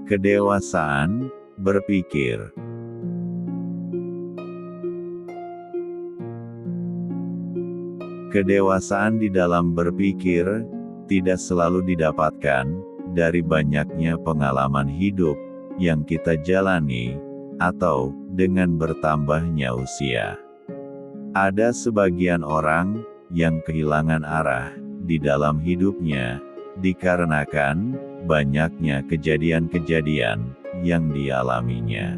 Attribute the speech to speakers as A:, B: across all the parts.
A: Kedewasaan berpikir. Kedewasaan di dalam berpikir tidak selalu didapatkan dari banyaknya pengalaman hidup yang kita jalani, atau dengan bertambahnya usia. Ada sebagian orang yang kehilangan arah di dalam hidupnya dikarenakan banyaknya kejadian-kejadian yang dialaminya.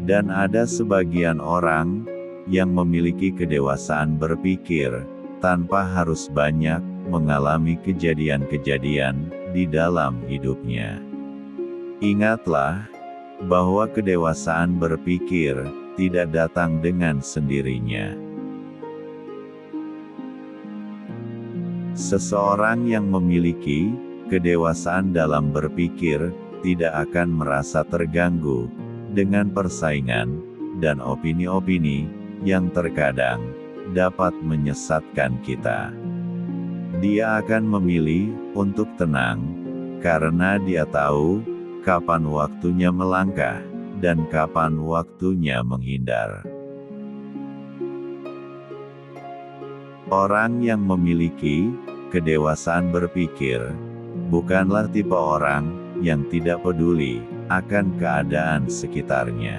A: Dan ada sebagian orang yang memiliki kedewasaan berpikir tanpa harus banyak mengalami kejadian-kejadian di dalam hidupnya. Ingatlah bahwa kedewasaan berpikir tidak datang dengan sendirinya. Seseorang yang memiliki kedewasaan dalam berpikir tidak akan merasa terganggu dengan persaingan dan opini-opini yang terkadang dapat menyesatkan kita. Dia akan memilih untuk tenang karena dia tahu kapan waktunya melangkah dan kapan waktunya menghindar. Orang yang memiliki kedewasaan berpikir bukanlah tipe orang yang tidak peduli akan keadaan sekitarnya.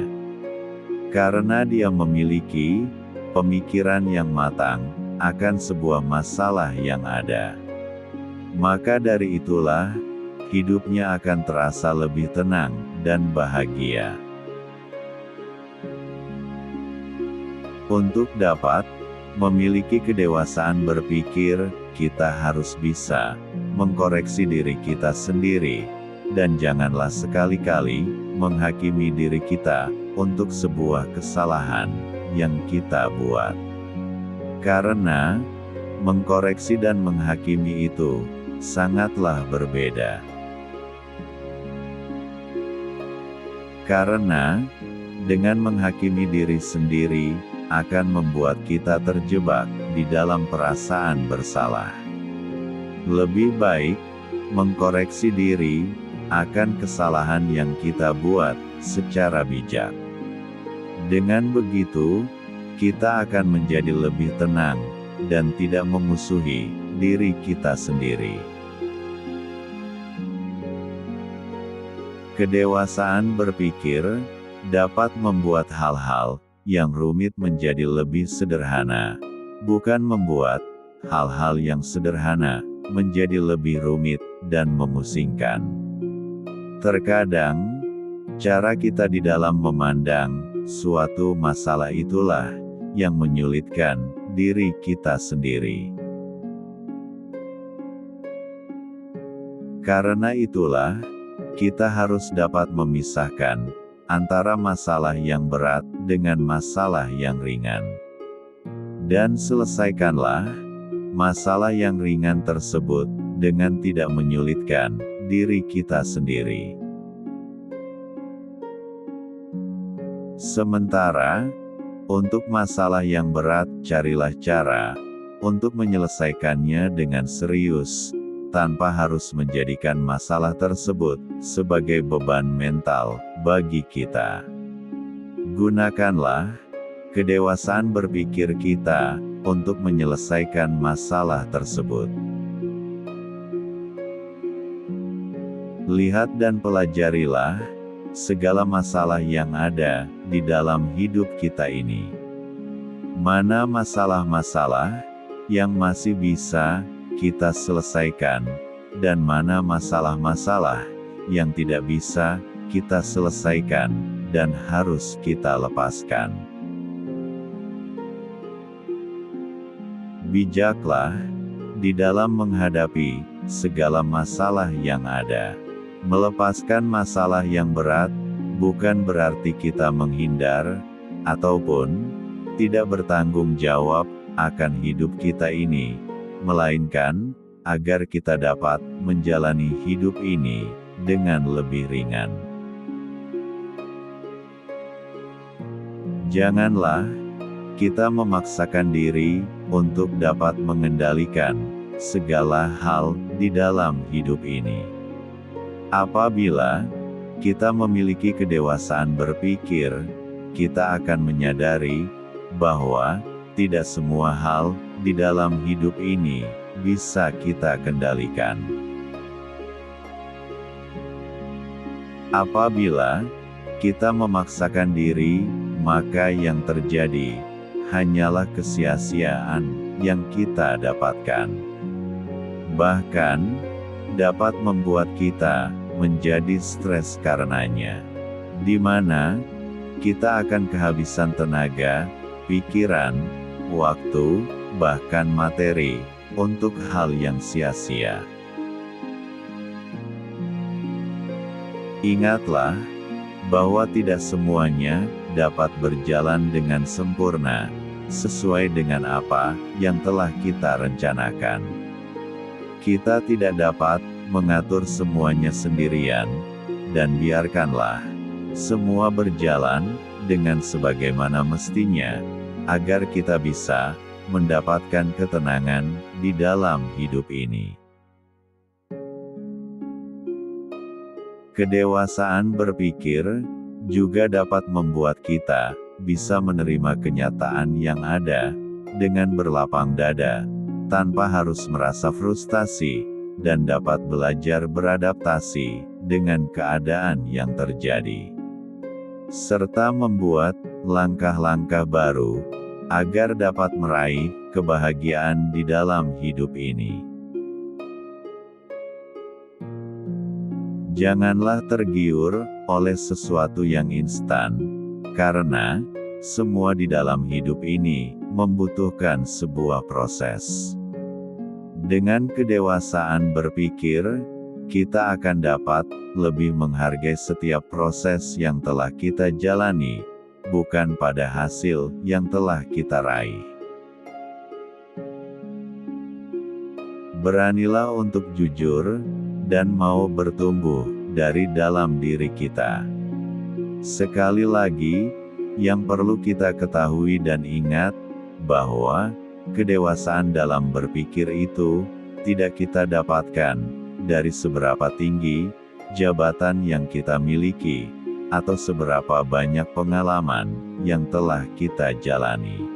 A: Karena dia memiliki pemikiran yang matang akan sebuah masalah yang ada. Maka dari itulah, hidupnya akan terasa lebih tenang dan bahagia. Untuk dapat memiliki kedewasaan berpikir, kita harus bisa mengkoreksi diri kita sendiri, dan janganlah sekali-kali menghakimi diri kita untuk sebuah kesalahan yang kita buat. Karena mengkoreksi dan menghakimi itu sangatlah berbeda. Karena dengan menghakimi diri sendiri akan membuat kita terjebak di dalam perasaan bersalah. Lebih baik mengkoreksi diri akan kesalahan yang kita buat secara bijak. Dengan begitu, kita akan menjadi lebih tenang dan tidak memusuhi diri kita sendiri. Kedewasaan berpikir dapat membuat hal-hal yang rumit menjadi lebih sederhana, bukan membuat hal-hal yang sederhana menjadi lebih rumit dan memusingkan. Terkadang, cara kita di dalam memandang suatu masalah itulah yang menyulitkan diri kita sendiri. Karena itulah, kita harus dapat memisahkan antara masalah yang berat dengan masalah yang ringan. Dan selesaikanlah masalah yang ringan tersebut dengan tidak menyulitkan diri kita sendiri. Sementara, untuk masalah yang berat, carilah cara untuk menyelesaikannya dengan serius, tanpa harus menjadikan masalah tersebut sebagai beban mental bagi kita. Gunakanlah kedewasaan berpikir kita untuk menyelesaikan masalah tersebut. Lihat dan pelajarilah segala masalah yang ada di dalam hidup kita ini. Mana masalah-masalah yang masih bisa kita selesaikan, dan mana masalah-masalah yang tidak bisa kita selesaikan dan harus kita lepaskan. Bijaklah di dalam menghadapi segala masalah yang ada. Melepaskan masalah yang berat bukan berarti kita menghindar ataupun tidak bertanggung jawab akan hidup kita ini, melainkan agar kita dapat menjalani hidup ini dengan lebih ringan. Janganlah kita memaksakan diri untuk dapat mengendalikan segala hal di dalam hidup ini. Apabila kita memiliki kedewasaan berpikir, kita akan menyadari bahwa tidak semua hal di dalam hidup ini bisa kita kendalikan. Apabila kita memaksakan diri, maka yang terjadi hanyalah kesia-siaan yang kita dapatkan. Bahkan dapat membuat kita menjadi stres karenanya, di mana kita akan kehabisan tenaga, pikiran, waktu, bahkan materi untuk hal yang sia-sia. Ingatlah bahwa tidak semuanya dapat berjalan dengan sempurna sesuai dengan apa yang telah kita rencanakan. Kita tidak dapat mengatur semuanya sendirian, dan biarkanlah semua berjalan dengan sebagaimana mestinya, agar kita bisa mendapatkan ketenangan di dalam hidup ini. Kedewasaan berpikir juga dapat membuat kita bisa menerima kenyataan yang ada dengan berlapang dada, tanpa harus merasa frustasi, dan dapat belajar beradaptasi dengan keadaan yang terjadi, serta membuat langkah-langkah baru agar dapat meraih kebahagiaan di dalam hidup ini. Janganlah tergiur oleh sesuatu yang instan, karena semua di dalam hidup ini membutuhkan sebuah proses. Dengan kedewasaan berpikir, kita akan dapat lebih menghargai setiap proses yang telah kita jalani, bukan pada hasil yang telah kita raih. Beranilah untuk jujur dan mau bertumbuh dari dalam diri kita. Sekali lagi, yang perlu kita ketahui dan ingat, bahwa kedewasaan dalam berpikir itu tidak kita dapatkan dari seberapa tinggi jabatan yang kita miliki, atau seberapa banyak pengalaman yang telah kita jalani.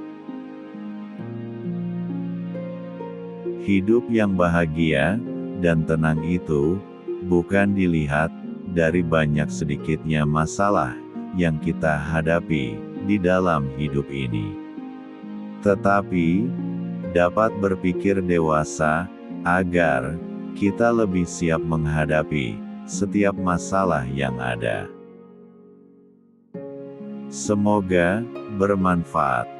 A: Hidup yang bahagia dan tenang itu bukan dilihat dari banyak sedikitnya masalah yang kita hadapi di dalam hidup ini, tetapi dapat berpikir dewasa agar kita lebih siap menghadapi setiap masalah yang ada. Semoga bermanfaat.